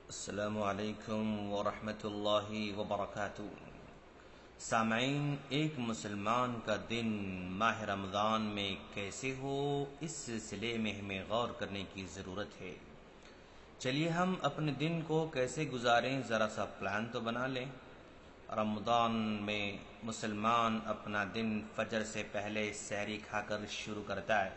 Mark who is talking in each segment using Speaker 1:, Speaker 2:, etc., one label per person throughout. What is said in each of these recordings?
Speaker 1: السلام علیکم ورحمۃ اللہ وبرکاتہ۔ سامعین، ایک مسلمان کا دن ماہ رمضان میں کیسے ہو، اس سلسلے میں ہمیں غور کرنے کی ضرورت ہے۔ چلیے ہم اپنے دن کو کیسے گزاریں، ذرا سا پلان تو بنا لیں۔ رمضان میں مسلمان اپنا دن فجر سے پہلے سحری کھا کر شروع کرتا ہے،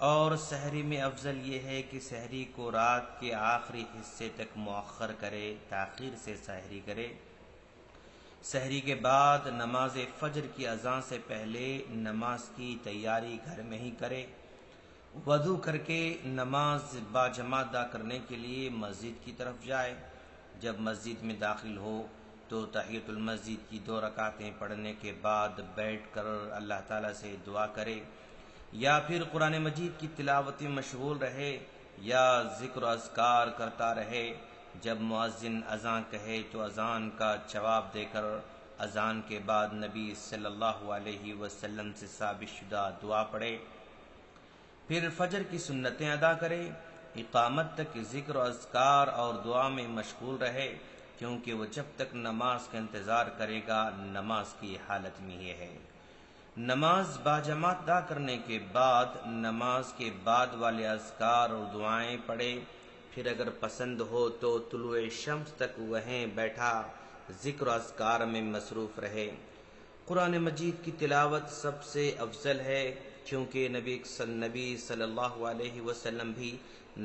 Speaker 1: اور سحری میں افضل یہ ہے کہ سحری کو رات کے آخری حصے تک مؤخر کرے، تاخیر سے سحری کرے۔ سحری کے بعد نماز فجر کی اذان سے پہلے نماز کی تیاری گھر میں ہی کرے۔ وضو کر کے نماز باجماعت ادا کرنے کے لیے مسجد کی طرف جائے۔ جب مسجد میں داخل ہو تو تحیۃ المسجد کی 2 رکعتیں پڑھنے کے بعد بیٹھ کر اللہ تعالیٰ سے دعا کرے، یا پھر قرآن مجید کی تلاوت میں مشغول رہے، یا ذکر و اذکار کرتا رہے۔ جب مؤذن اذان کہے تو اذان کا جواب دے کر اذان کے بعد نبی صلی اللہ علیہ وسلم سے ثابت شدہ دعا پڑھے، پھر فجر کی سنتیں ادا کرے۔ اقامت تک ذکر و اذکار اور دعا میں مشغول رہے، کیونکہ وہ جب تک نماز کا انتظار کرے گا نماز کی حالت میں ہی ہے۔ نماز باجماعت ادا کرنے کے بعد نماز کے بعد والے اذکار اور دعائیں پڑھے، پھر اگر پسند ہو تو طلوع شمس تک وہیں بیٹھا ذکر و اذکار میں مصروف رہے۔ قرآن مجید کی تلاوت سب سے افضل ہے، کیونکہ نبی صلی اللہ علیہ وسلم بھی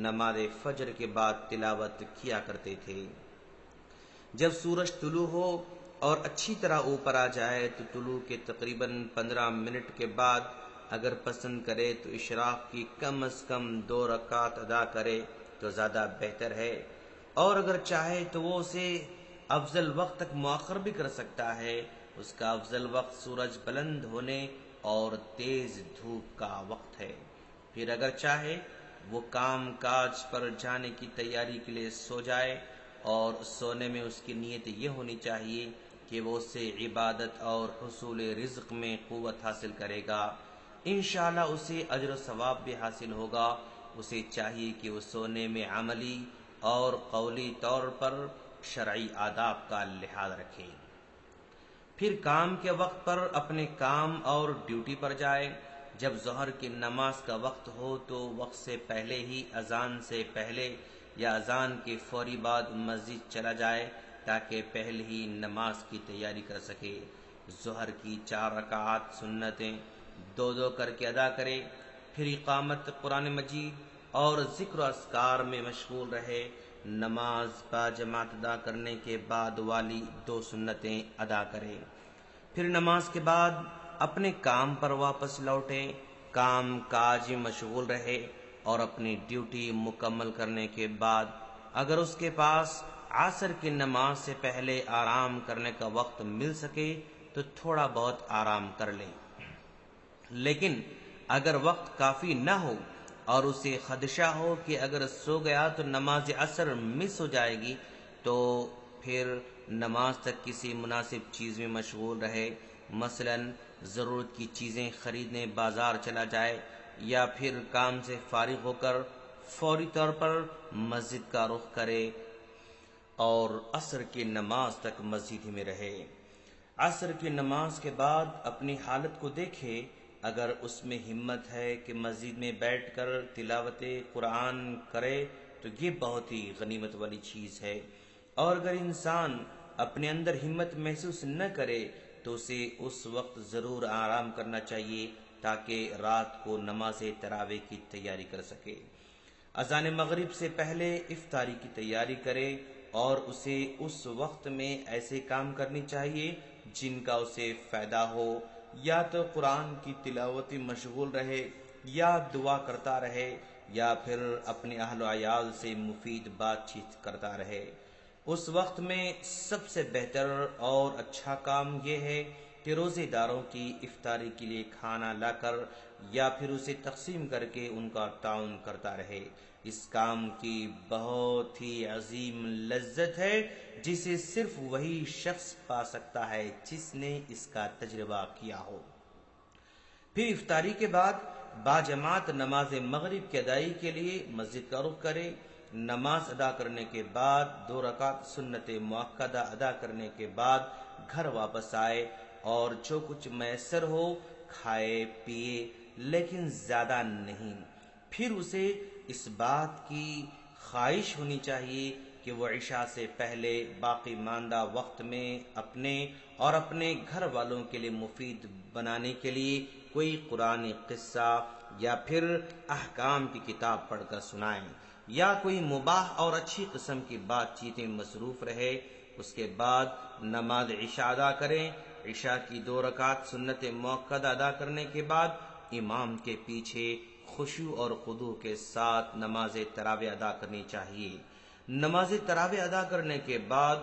Speaker 1: نماز فجر کے بعد تلاوت کیا کرتے تھے۔ جب سورج طلوع ہو اور اچھی طرح اوپر آ جائے تو طلوع کے تقریباً 15 منٹ کے بعد اگر پسند کرے تو اشراق کی کم از کم 2 رکعت ادا کرے تو زیادہ بہتر ہے، اور اگر چاہے تو وہ اسے افضل وقت تک مؤخر بھی کر سکتا ہے۔ اس کا افضل وقت سورج بلند ہونے اور تیز دھوپ کا وقت ہے۔ پھر اگر چاہے وہ کام کاج پر جانے کی تیاری کے لیے سو جائے، اور سونے میں اس کی نیت یہ ہونی چاہیے کہ وہ اس سے عبادت اور حصول رزق میں قوت حاصل کرے گا۔ انشاءاللہ اسے اجر و ثواب بھی حاصل ہوگا۔ اسے چاہیے کہ وہ سونے میں عملی اور قولی طور پر شرعی آداب کا لحاظ رکھے۔ پھر کام کے وقت پر اپنے کام اور ڈیوٹی پر جائے۔ جب ظہر کی نماز کا وقت ہو تو وقت سے پہلے ہی اذان سے پہلے یا اذان کے فوری بعد مسجد چلا جائے، تاکہ پہلے ہی نماز کی تیاری کر سکے۔ ظہر کی 4 رکعات سنتیں 2 کر کے ادا کرے، پھر اقامت قرآن مجید اور ذکر و اذکار میں مشغول رہے۔ نماز باجماعت ادا کرنے کے بعد والی 2 سنتیں ادا کرے، پھر نماز کے بعد اپنے کام پر واپس لوٹے، کام کاج میں مشغول رہے، اور اپنی ڈیوٹی مکمل کرنے کے بعد اگر اس کے پاس عصر کی نماز سے پہلے آرام کرنے کا وقت مل سکے تو تھوڑا بہت آرام کر لے۔ لیکن اگر وقت کافی نہ ہو اور اسے خدشہ ہو کہ اگر سو گیا تو نماز عصر مس ہو جائے گی، تو پھر نماز تک کسی مناسب چیز میں مشغول رہے، مثلا ضرورت کی چیزیں خریدنے بازار چلا جائے، یا پھر کام سے فارغ ہو کر فوری طور پر مسجد کا رخ کرے اور عصر کی نماز تک مسجد ہی میں رہے۔ عصر کی نماز کے بعد اپنی حالت کو دیکھے، اگر اس میں ہمت ہے کہ مسجد میں بیٹھ کر تلاوت قرآن کرے تو یہ بہت ہی غنیمت والی چیز ہے، اور اگر انسان اپنے اندر ہمت محسوس نہ کرے تو اسے اس وقت ضرور آرام کرنا چاہیے، تاکہ رات کو نماز تراویح کی تیاری کر سکے۔ اذان مغرب سے پہلے افطاری کی تیاری کرے، اور اسے اس وقت میں ایسے کام کرنی چاہیے جن کا اسے فائدہ ہو، یا تو قرآن کی تلاوت میں مشغول رہے، یا دعا کرتا رہے، یا پھر اپنے اہل و عیال سے مفید بات چیت کرتا رہے۔ اس وقت میں سب سے بہتر اور اچھا کام یہ ہے کہ روزے داروں کی افطاری کے لیے کھانا لا کر یا پھر اسے تقسیم کر کے ان کا تعاون کرتا رہے۔ اس کام کی بہت ہی عظیم لذت ہے، جسے صرف وہی شخص پا سکتا ہے جس نے اس کا تجربہ کیا ہو۔ پھر افطاری کے بعد باجماعت نماز مغرب کی ادائیگی کے لیے مسجد کا رخ کرے، نماز ادا کرنے کے بعد 2 رکعت سنت مؤکدہ ادا کرنے کے بعد گھر واپس آئے اور جو کچھ میسر ہو کھائے پیے، لیکن زیادہ نہیں۔ پھر اسے اس بات کی خواہش ہونی چاہیے کہ وہ عشاء سے پہلے باقی ماندہ وقت میں اپنے اور اپنے گھر والوں کے لیے مفید بنانے کے لیے کوئی قرآنی قصہ یا پھر احکام کی کتاب پڑھ کر سنائیں، یا کوئی مباح اور اچھی قسم کی بات چیتیں مصروف رہے۔ اس کے بعد نماز عشاء ادا کریں۔ عشاء کی 2 رکعت سنت مؤکدہ ادا کرنے کے بعد امام کے پیچھے خشوع اور خضوع کے ساتھ نماز تراویح ادا کرنی چاہیے۔ نماز تراویح ادا کرنے کے بعد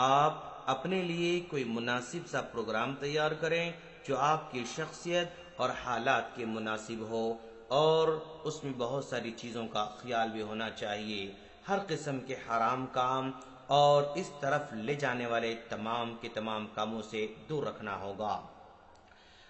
Speaker 1: آپ اپنے لیے کوئی مناسب سا پروگرام تیار کریں جو آپ کی شخصیت اور حالات کے مناسب ہو، اور اس میں بہت ساری چیزوں کا خیال بھی ہونا چاہیے۔ ہر قسم کے حرام کام اور اس طرف لے جانے والے تمام کے تمام کاموں سے دور رکھنا ہوگا۔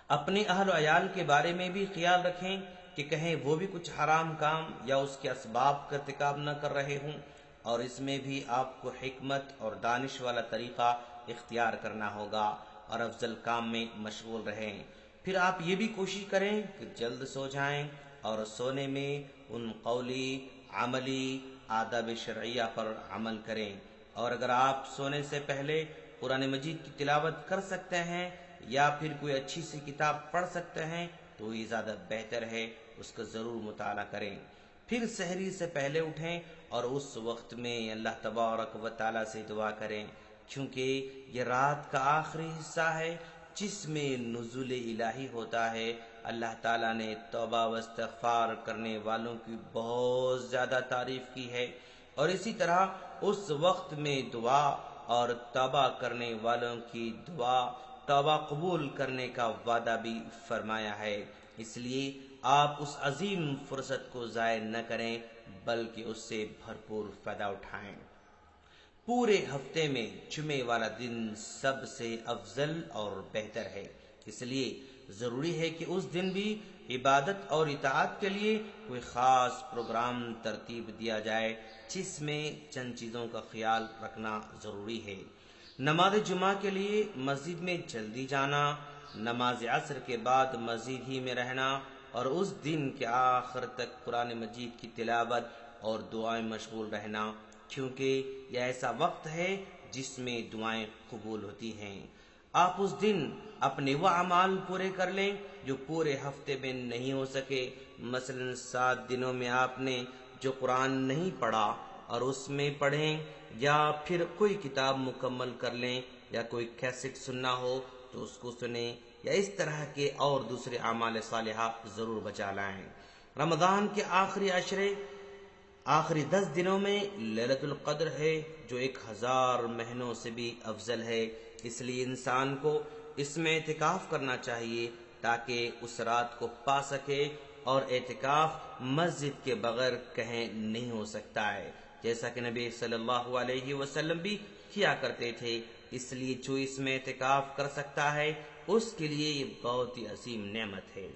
Speaker 1: اپنے اہل و عیال کے بارے میں بھی خیال رکھیں کہ کہیں وہ بھی کچھ حرام کام یا اس کے اسباب کا ارتکاب نہ کر رہے ہوں، اور اس میں بھی آپ کو حکمت اور دانش والا طریقہ اختیار کرنا ہوگا اور افضل کام میں مشغول رہیں۔ پھر آپ یہ بھی کوشش کریں کہ جلد سو جائیں اور سونے میں ان قولی عملی آداب شرعیہ پر عمل کریں، اور اگر آپ سونے سے پہلے قرآن مجید کی تلاوت کر سکتے ہیں یا پھر کوئی اچھی سی کتاب پڑھ سکتے ہیں تو یہ زیادہ بہتر ہے، اس کا ضرور مطالعہ کریں۔ پھر سحری سے پہلے اٹھیں اور اس وقت میں اللہ تبارک و تعالیٰ سے دعا کریں، کیونکہ یہ رات کا آخری حصہ ہے جس میں نزول الہی ہوتا ہے۔ اللہ تعالیٰ نے توبہ و استغفار کرنے والوں کی بہت زیادہ تعریف کی ہے، اور اسی طرح اس وقت میں دعا اور توبہ کرنے والوں کی دعا توبہ قبول کرنے کا وعدہ بھی فرمایا ہے۔ اس لیے آپ اس عظیم فرصت کو ضائع نہ کریں بلکہ اس سے بھرپور فائدہ اٹھائیں۔ پورے ہفتے میں جمعے والا دن سب سے افضل اور بہتر ہے، اس لیے ضروری ہے کہ اس دن بھی عبادت اور اطاعت کے لیے کوئی خاص پروگرام ترتیب دیا جائے، جس میں چند چیزوں کا خیال رکھنا ضروری ہے۔ نماز جمعہ کے لیے مسجد میں جلدی جانا، نماز عصر کے بعد مسجد ہی میں رہنا، اور اس دن کے آخر تک قرآن مجید کی تلاوت اور دعائیں مشغول رہنا، کیونکہ یہ ایسا وقت ہے جس میں دعائیں قبول ہوتی ہیں۔ آپ اس دن اپنے وہ اعمال پورے کر لیں جو پورے ہفتے میں نہیں ہو سکے۔ مثلا 7 دنوں میں آپ نے جو قرآن نہیں پڑھا اور اس میں پڑھیں، یا پھر کوئی کتاب مکمل کر لیں، یا کوئی کیسٹ سننا ہو تو اس کو سنیں، یا اس طرح کے اور دوسرے اعمال صالحہ ضرور بچا لائیں۔ رمضان کے آخری 10 دنوں میں لیلۃ القدر ہے جو 1000 مہینوں سے بھی افضل ہے، اس لیے انسان کو اس میں اعتکاف کرنا چاہیے تاکہ اس رات کو پا سکے، اور اعتکاف مسجد کے بغیر کہیں نہیں ہو سکتا ہے، جیسا کہ نبی صلی اللہ علیہ وسلم بھی کیا کرتے تھے۔ اس لیے جو اس میں اعتکاف کر سکتا ہے اس کے لیے یہ بہت ہی عظیم نعمت ہے،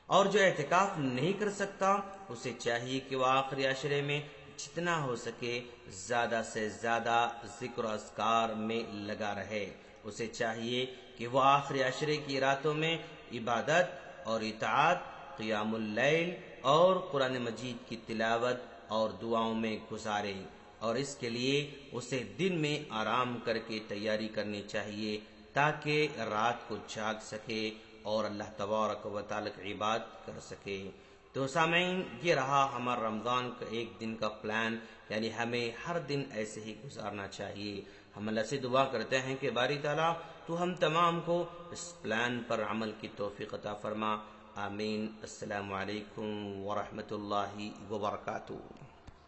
Speaker 1: اور جو اعتکاف نہیں کر سکتا اسے چاہیے کہ وہ آخری عشرے میں جتنا ہو سکے زیادہ سے زیادہ ذکر و اذکار میں لگا رہے۔ اسے چاہیے کہ وہ آخری عشرے کی راتوں میں عبادت اور اطاعت، قیام اللیل اور قرآن مجید کی تلاوت اور دعاؤں میں گزارے، اور اس کے لیے اسے دن میں آرام کر کے تیاری کرنی چاہیے تاکہ رات کو جاگ سکے اور اللہ تبارک و تعالی کی عبادت کر سکے۔ تو سامعین، یہ رہا ہمارا رمضان کا ایک دن کا پلان، یعنی ہمیں ہر دن ایسے ہی گزارنا چاہیے۔ ہم اللہ سے دعا کرتے ہیں کہ باری تعالیٰ تو ہم تمام کو اس پلان پر عمل کی توفیق عطا فرما۔ آمین۔ السلام علیکم ورحمۃ اللہ وبرکاتہ۔